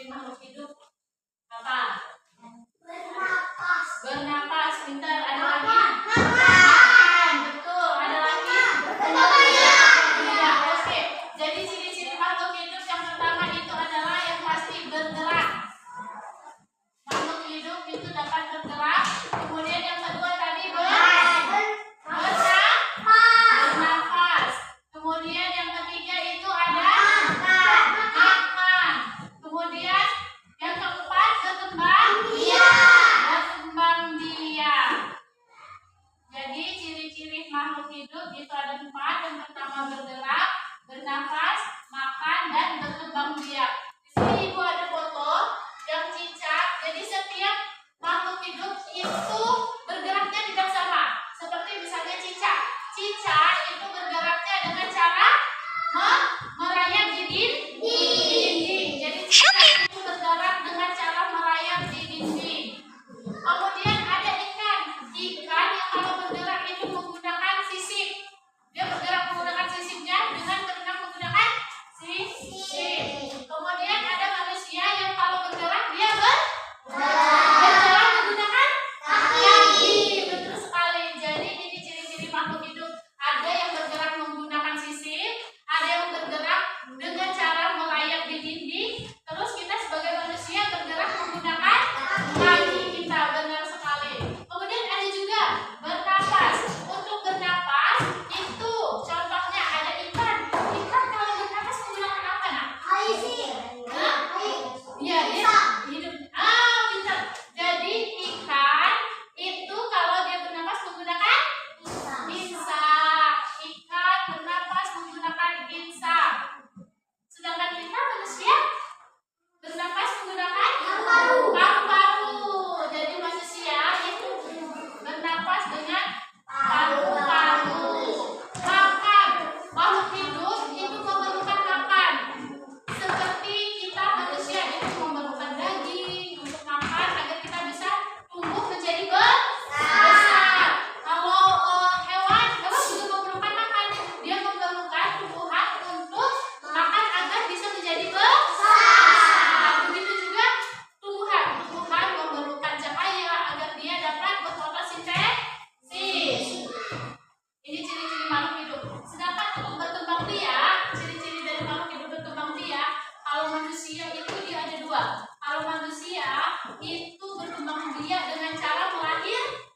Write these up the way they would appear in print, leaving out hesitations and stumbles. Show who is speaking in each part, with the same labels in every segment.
Speaker 1: ciri-ciri makhluk hidup apa? Bernapas. Pintar. Ada lagi? Makan. Betul. Ada lagi? Iya. Oke. Jadi ciri-ciri makhluk hidup yang pertama itu adalah yang pasti bergerak. Makhluk hidup itu dapat bergerak. Kemudian yang kedua tadi bernafas. Kemudian yang ketiga itu ada makan. Kemudian yang keempat berkembang biak. Jadi ciri-ciri makhluk hidup itu ada 4. Yang pertama bergerak, bernafas, makan, dan berkembang biak. Di sini Ibu ada foto yang cicak. Jadi setiap makhluk hidup itu bergeraknya tidak sama. Seperti misalnya cicak. Cicak itu bergeraknya dengan cara merayap di dinding. Jadi cicak itu bergerak dengan cara merayap di dinding. Kemudian ada ikan. Ikan yang kalau bergerak itu menggunakan sisik. Dia bergerak menggunakan sisiknya dengan berenang menggunakan sisik. Kemudian ada manusia yang kalau bergerak dia berjalan menggunakan kaki. Betul sekali. Jadi ini ciri-ciri makhluk hidup. Ada yang bergerak menggunakan sisik, ada yang bergerak dengan cara melayap di dinding. Terus kita sebagai manusia bergerak menggunakan kaki kita. Benar sekali. Kemudian ada juga bernapas. Untuk bernapas itu contohnya ada ikan. Ikan kalau bernapas menggunakan apa, Nak? Iya, dia hidup. Pintar. Jadi ikan itu kalau dia bernapas menggunakan insang. Ikan bernapas menggunakan insang. Sedangkan kita manusia bernapas menggunakan paru-paru. Jadi manusia itu bernapas dengan paru-paru. Makan. Makhluk hidup itu memerlukan makan. Seperti kita manusia itu memerlukan daging untuk makan agar kita bisa tumbuh menjadi besar. Kalau hewan juga memerlukan makan. Dia memerlukan tumbuhan untuk makan agar bisa menjadi besar. Begitu juga tumbuhan memerlukan cahaya agar dia dapat berfotosintesis. Ini ciri-ciri makhluk hidup. Sedangkan untuk berkembang biak, ciri-ciri dari makhluk hidup berkembang biak, kalau manusia itu dia ada 2. Kalau manusia itu berkembang biak dengan cara melahirkan.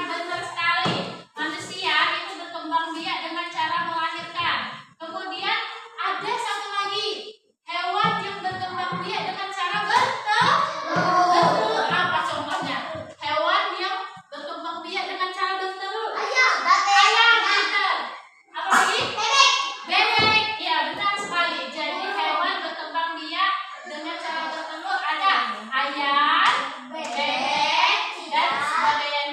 Speaker 1: Benar sekali. Manusia itu berkembang biak dengan cara melahirkan. Kemudian ada satu lagi, hewan yang berkembang biak dengan cara bertelur. Apa contohnya? Hewan yang berkembang biak dengan cara bertelur. Ayam, pintar. Apa lagi? Bebek. Ya, benar sekali. Jadi hewan berkembang biak dengan cara bertelur ada ayam, bebek, dan sebagainya.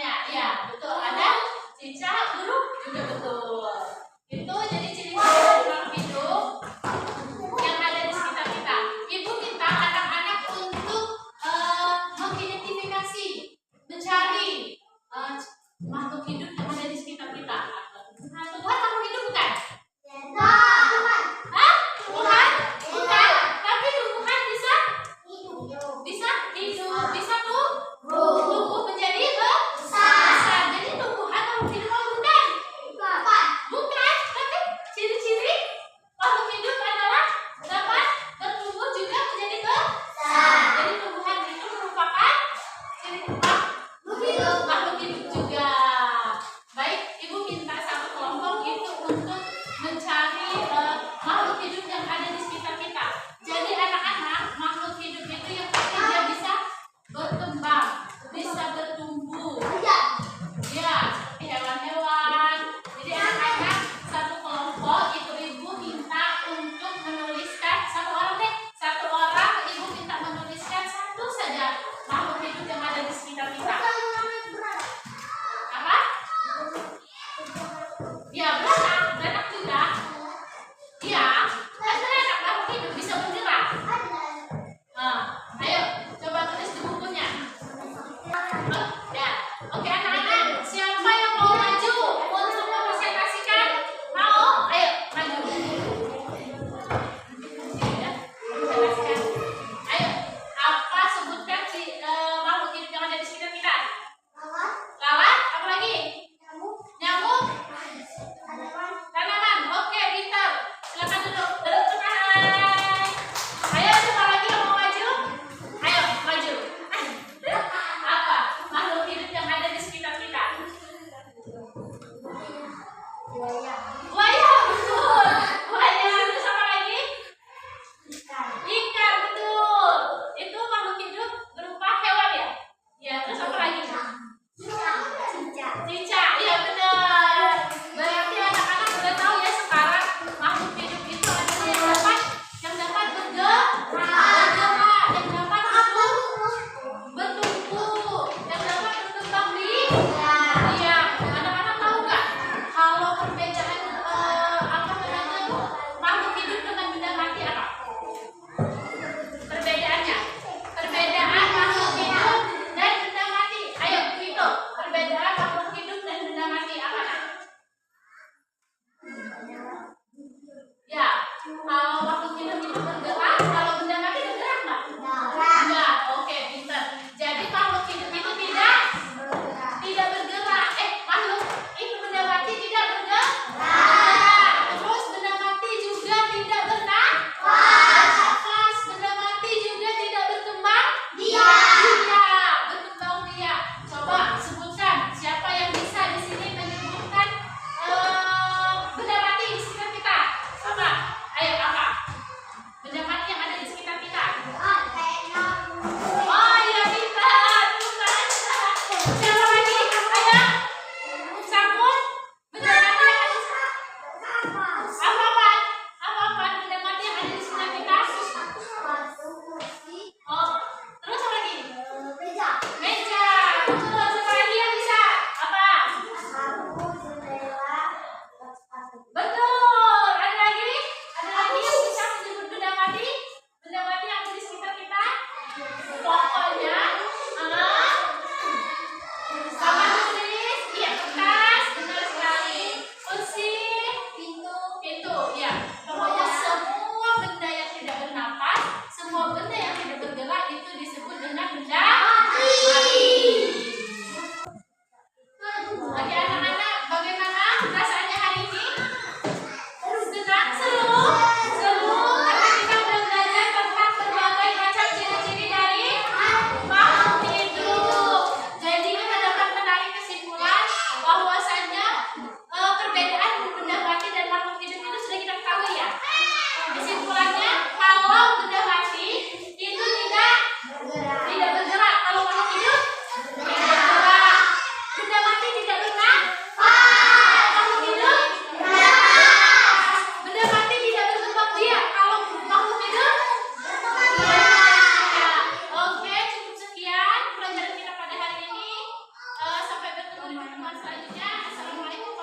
Speaker 1: di pertemuan selanjutnya. Assalamualaikum